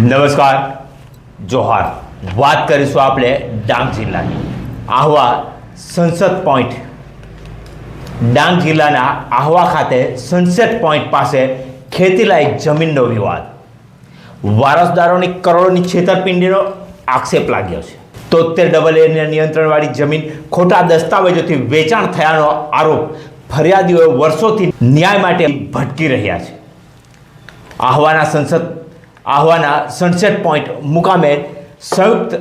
નમસ્કાર, જોહાર. વાત કરીશું આપણે ડાંગ જિલ્લાની આહવા સનસદ પોઈન્ટ. ડાંગ જિલ્લાના આહવા ખાતે સનસદ પોઈન્ટ પાસે ખેતીલાયક જમીનનો વિવાદ. વારસદારોની કરોડોની છેતરપિંડીનો આક્ષેપ લાગ્યો છે. 73AA નિયંત્રણવાળી જમીન ખોટા દસ્તાવેજોથી વેચાણ થયાનો આરોપ ફરિયાદીઓ વર્ષોથી ન્યાય માટે ભટકી રહ્યા છે. આહવાના સનસેટ પોઈન્ટ મુકામે સંયુક્ત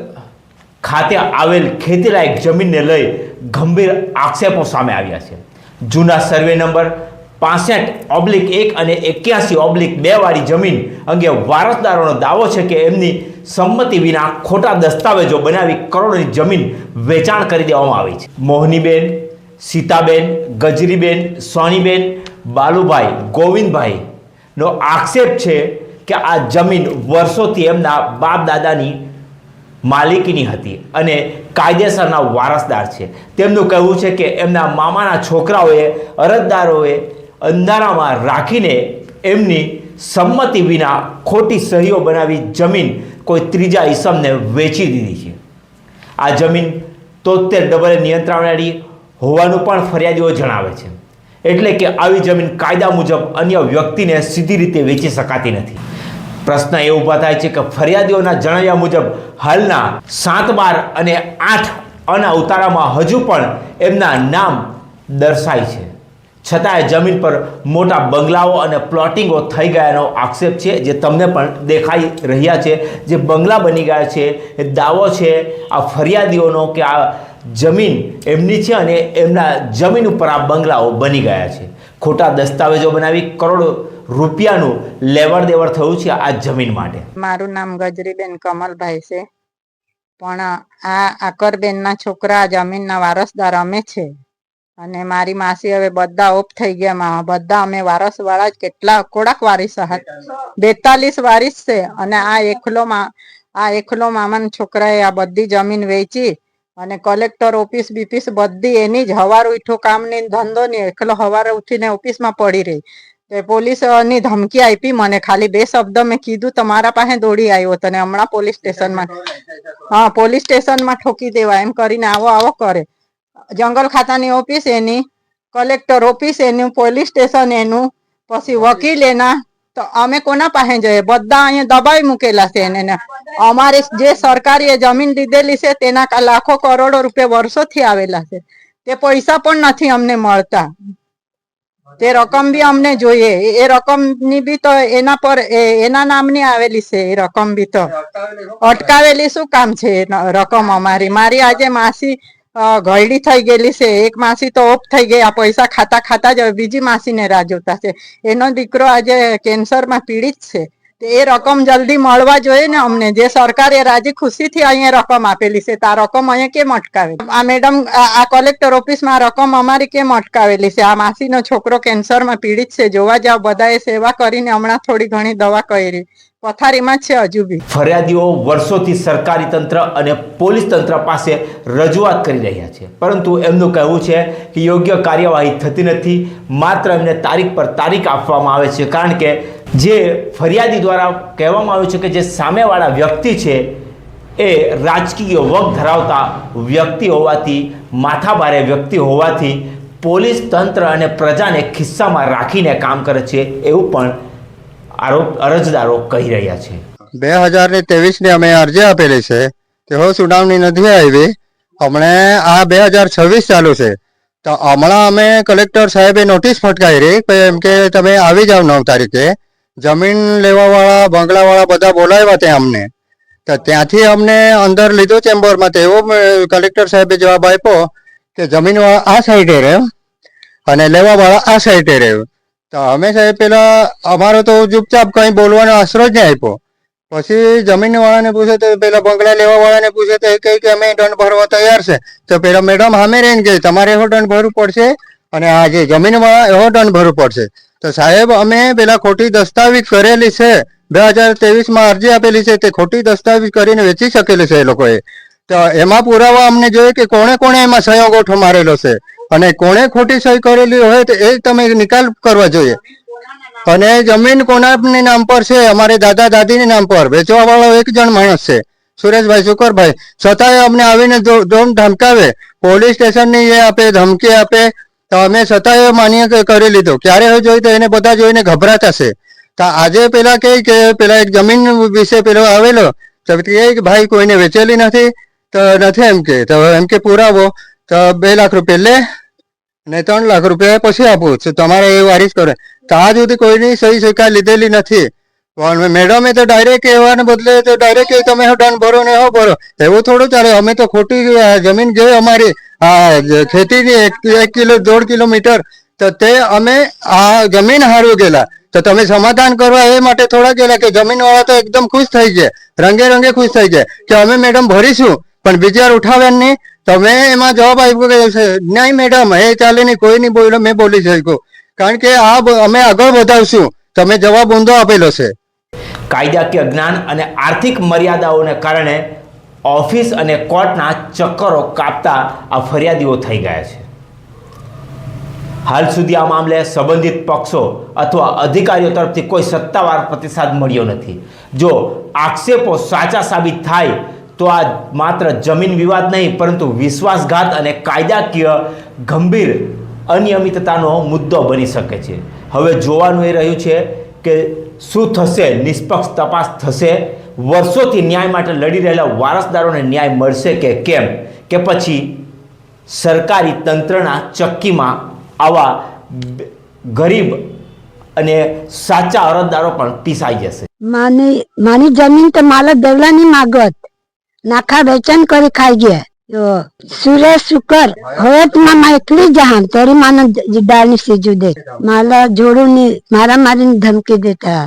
ખાતે આવેલ ખેતીલાયક જમીનને લઈ ગંભીર આક્ષેપો સામે આવ્યા છે. જૂના સર્વે નંબર 65/1 અને 81/2 વાળી જમીન અંગે વારસદારોનો દાવો છે કે એમની સંમતિ વિના ખોટા દસ્તાવેજો બનાવી કરોડોની જમીન વેચાણ કરી દેવામાં આવી છે. મોહનીબેન, સીતાબેન, ગજરીબેન, સોનીબેન, બાલુભાઈ, ગોવિંદભાઈનો આક્ષેપ છે કે આ જમીન વર્ષોથી એમના બાપ દાદાની માલિકીની હતી અને કાયદેસરના વારસદાર છે. તેમનું કહેવું છે કે એમના મામાના છોકરાઓએ અરજદારોએ અંધારામાં રાખીને એમની સંમતિ વિના ખોટી સહીઓ બનાવી જમીન કોઈ ત્રીજા ઈસમને વેચી દીધી છે. આ જમીન 73AA નિયંત્રણવાળી હોવાનું પણ ફરિયાદીઓ જણાવે છે. એટલે કે આવી જમીન કાયદા મુજબ અન્ય વ્યક્તિને સીધી રીતે વેચી શકાતી નથી. પ્રશ્ન એ ઊભા થાય છે કે ફરિયાદીઓના જણાવ્યા મુજબ હાલના 7, 12 અને 8 આના ઉતારામાં હજુ પણ એમના નામ દર્શાય છે. છતાંય જમીન પર મોટા બંગલાઓ અને પ્લોટિંગો થઈ ગયાનો આક્ષેપ છે, જે તમને પણ દેખાઈ રહ્યા છે. જે બંગલા બની ગયા છે એ દાવો છે આ ફરિયાદીઓનો કે આ જમીન એમની છે અને એમના જમીન ઉપર આ બંગલાઓ બની ગયા છે. ખોટા દસ્તાવેજો બનાવી કરોડો રૂપિયાનું લેવડ દેવડ થયું છે આ જમીન માટે. મારું નામ ગજરીબેન કમલભાઈ છે, પણ આ આકરબેનના છોકરા જમીનના વારસદાર અમે છે અને મારી માસી હવે બધા ઓફ થઈ ગયા. બધા અમે વારસવાળા જ કેટલા કોડાક વારીસ હતા, 42 વારીસ છે. અને આ એકલો મામાના છોકરાએ આ બધી જમીન વેચી અને કલેક્ટર ઓફિસ બીફીસ બધી એની જ. હવાર ઉઠો કામ ની ધંધો ની, એકલો હવારે ઉઠીને ઓફિસમાં પડી રહી. પોલીસની ધમકી આપી મને. ખાલી 2 શબ્દ મેં કીધું તમારા પાસે દોડી આવ્યો તને હમણાં પોલીસ સ્ટેશનમાં ઠોકી દેવા એમ કરીને આવો કરે. જંગલ ખાતાની ઓફિસ એની, કલેક્ટર ઓફિસ એનું, પોલીસ સ્ટેશન એનું, પછી વકીલ એના. તો અમે કોના પાસે જઈએ? બધા અહીંયા દબાઈ મૂકેલા છે એને. અમારે જે સરકારી જમીન લીધેલી છે તેના લાખો કરોડો રૂપિયા વર્ષોથી આવેલા છે. તે પૈસા પણ નથી અમને મળતા. તે રકમ બી અમને જોઈએ. એ રકમ ની બી તો એના પર એના નામની આવેલી છે. એ રકમ બી તો અટકાવેલી શું કામ છે? રકમ મારી આજે માસી ઘરડી થઈ ગયેલી છે. એક માસી તો ઓફ થઈ ગઈ. આ પૈસા ખાતા જ બીજી માસીને રાહ જોતા છે. એનો દીકરો આજે કેન્સરમાં પીડિત છે. એ રકમ જલ્દી મળવા જોઈએ ને અમને. જે સરકારે રાજી ખુશીથી અહીંયા રકમ આપેલી છે, તો આ રકમ અહીંયા કેમ અટકાવે? આ મેડમ આ કલેક્ટર ઓફિસમાં રકમ અમારી કેમ અટકાવેલી છે? આ માસીનો છોકરો કેન્સરમાં પીડિત છે. જોવા જાવ, બધાએ સેવા કરીને હમણાં થોડી ઘણી દવા કરી, પથારીમાં છે હજુ બી. ફરિયાદીઓ વર્ષોથી સરકારી તંત્ર અને પોલીસ તંત્ર પાસે રજૂઆત કરી રહ્યા છે, પરંતુ એમનું કહેવું છે કે યોગ્ય કાર્યવાહી થતી નથી. માત્ર એમને તારીખ પર તારીખ આપવામાં આવે છે, કારણ કે જે ફરિયાદી દ્વારા કહેવામાં આવ્યું છે કે જે સામેવાળા વ્યક્તિ છે એ રાજકીય વગ ધરાવતા વ્યક્તિ હોવાથી, માથાભારે વ્યક્તિ હોવાથી પોલીસ તંત્ર અને પ્રજાને ખિસ્સામાં રાખીને કામ કરે છે, એવું પણ અરજદારો કહી રહ્યા છે. 2023 અમે અરજી આપેલી છે, તેઓ સુનાવણી નથી આવી. હમણે આ 2026 ચાલુ છે, તો હમણાં અમે કલેક્ટર સાહેબે નોટિસ ફટકારી એમ કે તમે આવી જાઓ 9 તારીખે. જમીન લેવાવાળા, બંગલાવાળા બધા બોલાવ્યા ત્યાં અમને. તો ત્યાંથી અમને અંદર લીધો ચેમ્બરમાં. તો એવો કલેક્ટર સાહેબે જવાબ આપ્યો કે જમીનવાળા આ સાઈડે રહે અને લેવાવાળા આ સાઈડે રહે. તો અમે સાહેબ પેલા અમારો તો ચૂપચાપ કઈ બોલવાનો આશરો જ નહીં આપ્યો. પછી જમીન વાળાને પૂછે તો પેલા બંગલા લેવા વાળાને પૂછે તો એ કહે કે અમે દંડ ભરવા તૈયાર છે. તો પેલા મેડમ સામે રહીને કે તમારે એવો દંડ ભરવું પડશે અને આ જે જમીન વાળા એવો દંડ ભરવું પડશે. તો સાહેબ અમે પેલા ખોટી દસ્તાવેજ કરેલી છે, 2023 અરજી આપેલી છે, તે ખોટી દસ્તાવેજ કરીને વેચી શકેલી છે એ લોકોએ. તો એમાં પુરાવા અમને જોઈએ કે કોણે એમાં સહી અંગૂઠો મારેલો છે અને કોણે ખોટી સહી કરેલી હોય તો એ તમે નિકાલ કરવા જોઈએ. અને જમીન કોના નામ પર છે? અમારે દાદા દાદીના નામ પર. વેચવા વાળો એક જણ માણસ છે, સુરેશભાઈ શુકરભાઈ. છતાંય અમને આવીને જોમ ધમકાવે, પોલીસ સ્ટેશનની એ આપે, ધમકી આપે. તો અમે છતાંય માન્ય કરી લીધું. ક્યારે જોઈ તો એને બધા જોઈને ગભરાતા છે. તો આજે પેલા કહે કે પેલા એક જમીન વિશે પેલો આવેલો, તો કહે કે ભાઈ કોઈને વેચેલી નથી, તો નથી એમ કે. તો એમ કે પુરાવો, તો 2 લાખ રૂપિયા લે ને 3 લાખ રૂપિયા પછી આપું છું, તમારે એ વારીસ કરે. તો આજ સુધી કોઈની સહી સ્વીકાર લીધેલી નથી. પણ મેડમે તો ડાયરેક્ટ કહેવાને બદલે તો ડાયરેક્ટ કહે તમે દંડ ભરો ને હો ભરો. એવું થોડું ચાલે. અમે તો ખોટી જમીન ગઈ અમારી ખેતીની 1 કિલો 1.5 કિલોમીટર, તો તે અમે આ જમીન હારવી ગયેલા. તો તમે સમાધાન કરવા એ માટે થોડા ગયેલા કે જમીન વાળા તો એકદમ ખુશ થઈ ગયા, રંગે રંગે ખુશ થઈ ગયા કે અમે મેડમ ભરીશું, પણ બીજી વાર ઉઠાવે નહીં. તમે એમાં જવાબ આપ્યો કે નહીં મેડમ એ ચાલે નહીં, કોઈ નહીં બોલ્યો, મેં બોલી શક્યો. કારણ કે આ અમે આગળ વધાવશું, તમે જવાબ ઊંધો આપેલો છે. કાયદાકીય જ્ઞાન અને આર્થિક મર્યાદાઓને કારણે ઓફિસ અને કોર્ટના ચક્કરો કાપતા આ ફરિયાદીઓ થઈ ગયા છે. હાલ સુધી આ મામલે સંબંધિત પક્ષો અથવા અધિકારીઓ તરફથી કોઈ સત્તાવાર પ્રતિસાદ મળ્યો નથી. જો આક્ષેપો સાચા સાબિત થાય તો આ માત્ર જમીન વિવાદ નહીં, પરંતુ વિશ્વાસઘાત અને કાયદાકીય ગંભીર અનિયમિતતાનો મુદ્દો બની શકે છે. હવે જોવાનું એ રહ્યું છે કે શું થશે, નિષ્પક્ષ તપાસ થશે, વર્ષોથી ન્યાય માટે લડી રહેલા વારસદારોને ન્યાય મળશે કે કેમ, કે પછી સરકારી તંત્રના ચક્કીમાં આવા ગરીબ અને સાચા અરજદારો પણ પીસાઈ જશે. મારી જમીન તો મારા દેવલાની માગત નાખા વેચાણ કરી ખાઈ ગયા. સુરેશ શુકર હવે માં એકલી જહાન તરી માનો ડાળની સીજુ દે મારા જોડું ની મારા મારી ધમકી દેતા.